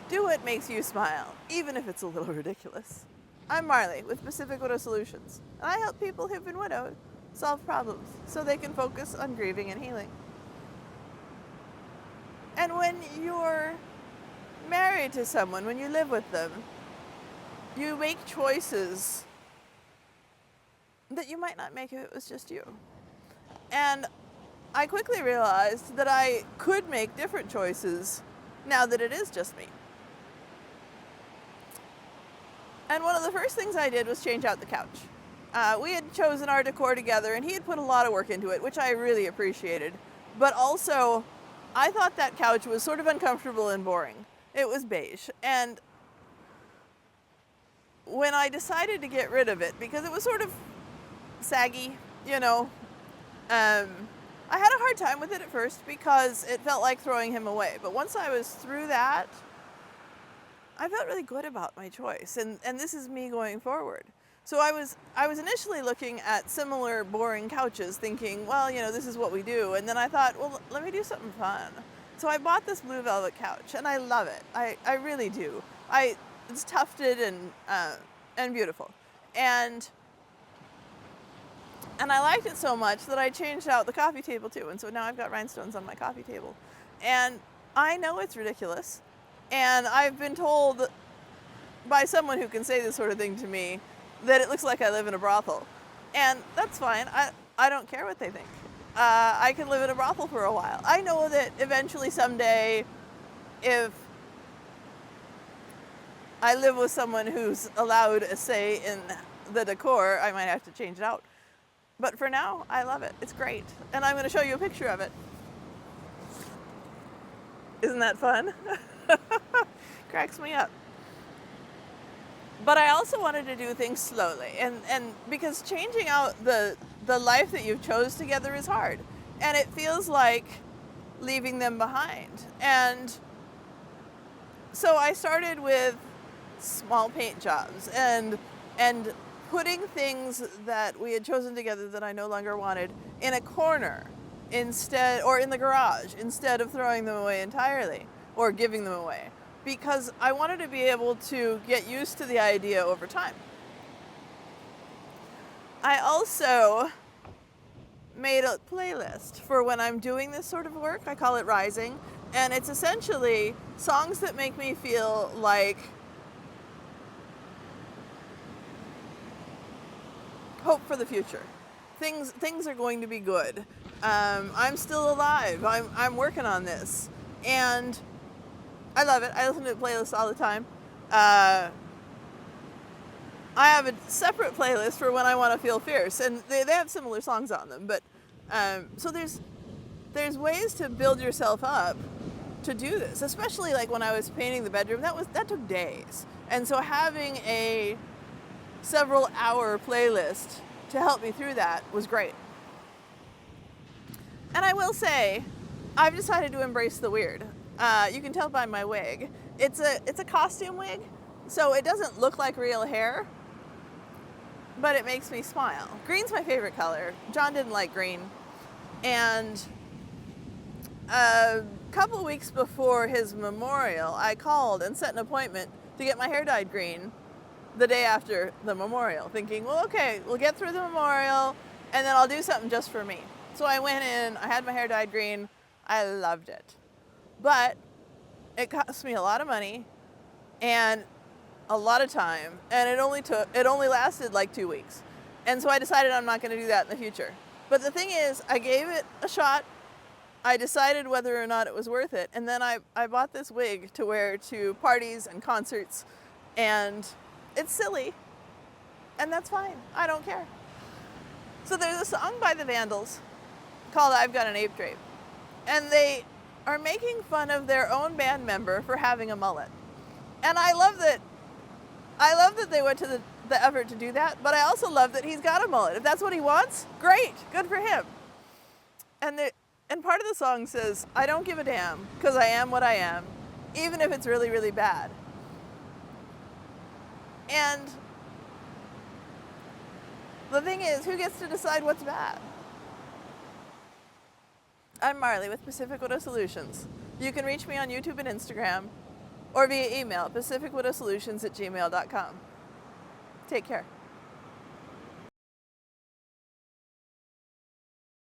Do what makes you smile, even if it's a little ridiculous. I'm Marley with Pacific Widow Solutions, and I help people who've been widowed solve problems so they can focus on grieving and healing. And when you're married to someone, when you live with them, you make choices that you might not make if it was just you. And I quickly realized that I could make different choices now that it is just me. And one of the first things I did was change out the couch. We had chosen our decor together, and he had put a lot of work into it, which I really appreciated. But also, I thought that couch was sort of uncomfortable and boring. It was beige. And when I decided to get rid of it, because it was sort of saggy, I had a hard time with it at first because it felt like throwing him away. But once I was through that, I felt really good about my choice, and this is me going forward. So I was initially looking at similar boring couches thinking, well, this is what we do. And then I thought, well, let me do something fun. So I bought this blue velvet couch, and I love it. I really do. It's tufted and beautiful. And I liked it so much that I changed out the coffee table too. And so now I've got rhinestones on my coffee table. And I know it's ridiculous. And I've been told by someone who can say this sort of thing to me that it looks like I live in a brothel. And that's fine. I don't care what they think. I can live in a brothel for a while. I know that eventually someday, if I live with someone who's allowed a say in the decor, I might have to change it out. But for now, I love it. It's great. And I'm going to show you a picture of it. Isn't that fun? Cracks me up. But I also wanted to do things slowly. And because changing out the life that you've chose together is hard. And it feels like leaving them behind. And so I started with small paint jobs and putting things that we had chosen together that I no longer wanted in a corner instead, or in the garage, instead of throwing them away entirely or giving them away, because I wanted to be able to get used to the idea over time. I also made a playlist for when I'm doing this sort of work. I call it Rising, and it's essentially songs that make me feel like hope for the future. Things are going to be good. I'm still alive. I'm working on this, and I love it. I listen to playlists all the time. I have a separate playlist for when I want to feel fierce, and they have similar songs on them. But so there's ways to build yourself up to do this, especially like when I was painting the bedroom. That took days, and so having a several hour playlist to help me through that was great. And I will say, I've decided to embrace the weird. You can tell by my wig. It's a costume wig, so it doesn't look like real hair, but it makes me smile. Green's my favorite color. John didn't like green. And a couple weeks before his memorial, I called and set an appointment to get my hair dyed green the day after the memorial, thinking, well, okay, we'll get through the memorial, and then I'll do something just for me. So I went in, I had my hair dyed green, I loved it. But it cost me a lot of money and a lot of time, and it only lasted like 2 weeks. And so I decided I'm not gonna do that in the future. But the thing is, I gave it a shot, I decided whether or not it was worth it, and then I bought this wig to wear to parties and concerts, and it's silly, and that's fine. I don't care. So there's a song by the Vandals called I've Got an Ape Drape, and they are making fun of their own band member for having a mullet. And I love that they went to the effort to do that, but I also love that he's got a mullet. If that's what he wants, great, good for him. And part of the song says, I don't give a damn, because I am what I am, even if it's really, really bad. And the thing is, who gets to decide what's bad? I'm Marley with Pacific Widow Solutions. You can reach me on YouTube and Instagram. or via email, pacificwidowsolutions@gmail.com. Take care.